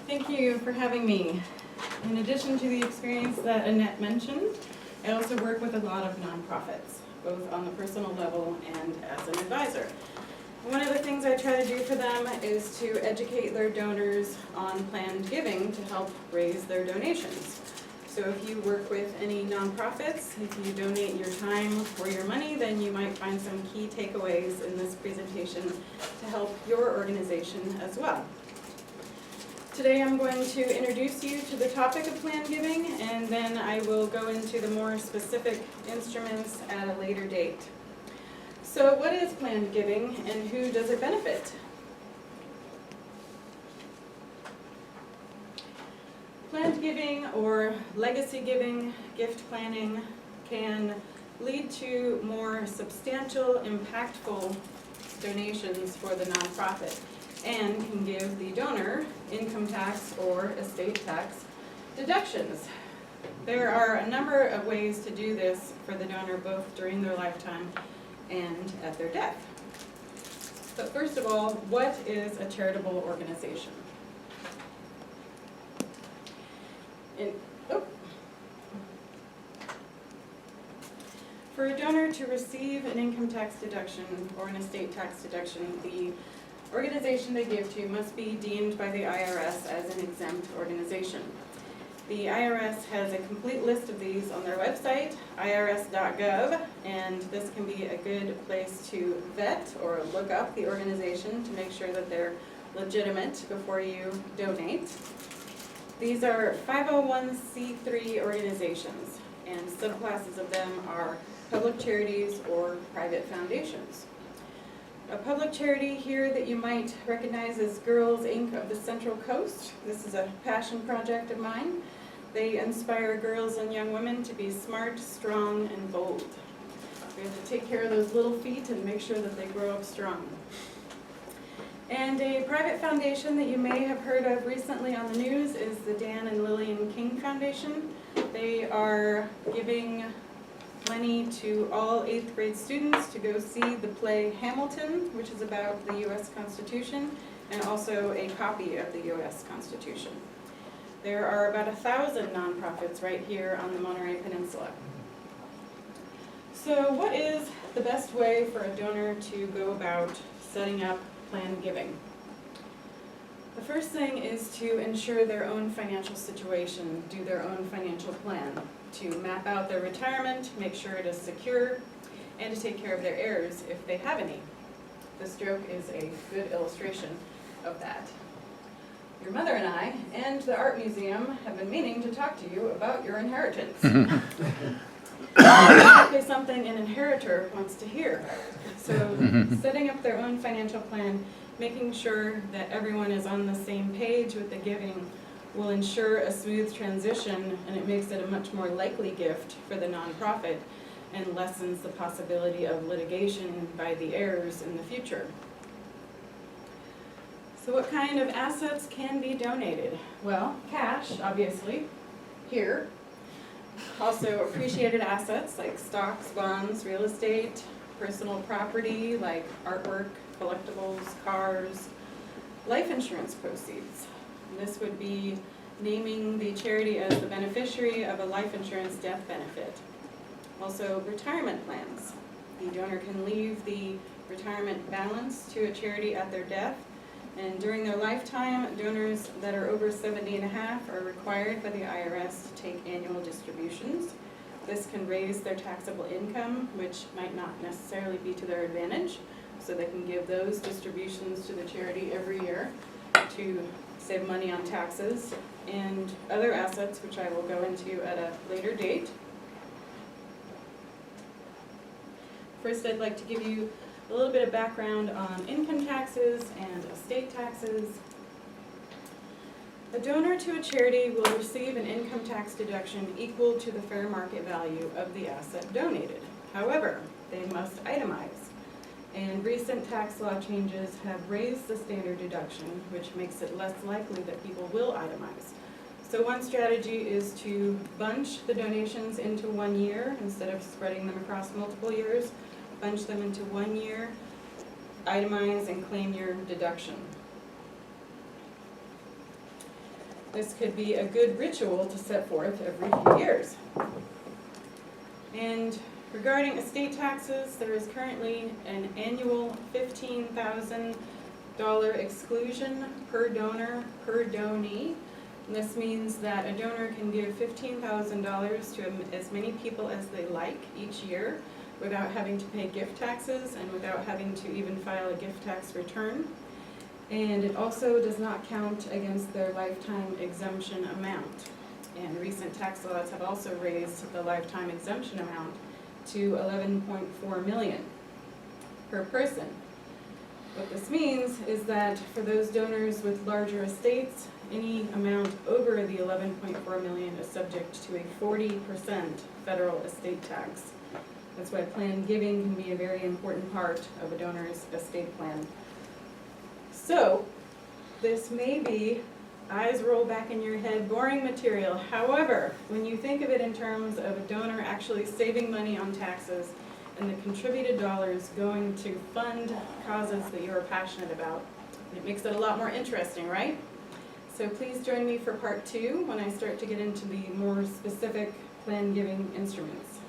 Thank you for having me. In addition to the experience that Annette mentioned, I also work with a lot of nonprofits, both on the personal level and as an advisor. One of the things I try to do for them is to educate their donors on planned giving to help raise their donations. So if you work with any nonprofits, if you donate your time or your money, then you might find some key takeaways in this presentation to help your organization as well. Today I'm going to introduce you to the topic of planned giving, and then I will go into the more specific instruments at a later date. So what is planned giving and who does it benefit? Planned giving or legacy giving, gift planning, can lead to more substantial, impactful donations for the nonprofit and can give the donor income tax or estate tax deductions. There are a number of ways to do this for the donor, both during their lifetime and at their death. But first of all, what is a charitable organization? For a donor to receive an income tax deduction or an estate tax deduction, the organization they give to must be deemed by the IRS as an exempt organization. The IRS has a complete list of these on their website, irs.gov, and this can be a good place to vet or look up the organization to make sure that they're legitimate before you donate. These are 501c3 organizations, and subclasses of them are public charities or private foundations. A public charity here that you might recognize is Girls Inc. of the Central Coast. This is a passion project of mine. They inspire girls and young women to be smart, strong, and bold. We have to take care of those little feet and make sure that they grow up strong. And a private foundation that you may have heard of recently on the news is the Dan and Lillian King Foundation. They are giving money to all 8th grade students to go see the play Hamilton, which is about the U.S. Constitution, and also a copy of the U.S. Constitution. There are about 1,000 nonprofits right here on the Monterey Peninsula. So what is the best way for a donor to go about setting up planned giving? The first thing is to ensure their own financial situation, do their own financial plan, to map out their retirement, make sure it is secure, and to take care of their heirs if they have any. The stroke is a good illustration of that. Your mother and I and the Art Museum have been meaning to talk to you about your inheritance. Exactly something an inheritor wants to hear. So setting up their own financial plan, making sure that everyone is on the same page with the giving will ensure a smooth transition, and it makes it a much more likely gift for the nonprofit and lessens the possibility of litigation by the heirs in the future. So what kind of assets can be donated? Well, cash, obviously, here. Also appreciated assets like stocks, bonds, real estate, personal property like artwork, collectibles, cars, life insurance proceeds. This would be naming the charity as the beneficiary of a life insurance death benefit. Also, retirement plans. The donor can leave the retirement balance to a charity at their death, and during their lifetime, donors that are over 70 and a half are required by the IRS to take annual distributions. This can raise their taxable income, which might not necessarily be to their advantage, so they can give those distributions to the charity every year to save money on taxes and other assets, which I will go into at a later date. First, I'd like to give you a little bit of background on income taxes and estate taxes. A donor to a charity will receive an income tax deduction equal to the fair market value of the asset donated. However, they must itemize. And recent tax law changes have raised the standard deduction, which makes it less likely that people will itemize. So one strategy is to bunch the donations into 1 year instead of spreading them across multiple years. Bunch them into 1 year, itemize, and claim your deduction. this could be a good ritual to set forth every few years. And regarding estate taxes, there is currently an annual $15,000 exclusion per donor per donee. And this means that a donor can give $15,000 to as many people as they like each year without having to pay gift taxes and without having to even file a gift tax return. And it also does not count against their lifetime exemption amount. And recent tax laws have also raised the lifetime exemption amount to $11.4 million per person. What this means is that for those donors with larger estates, any amount over the $11.4 million is subject to a 40% federal estate tax. That's why planned giving can be a very important part of a donor's estate plan. So, this may be, eyes roll back in your head, boring material. However, when you think of it in terms of a donor actually saving money on taxes and the contributed dollars going to fund causes that you're passionate about, it makes it a lot more interesting, right? So please join me for part 2 when I start to get into the more specific plan giving instruments.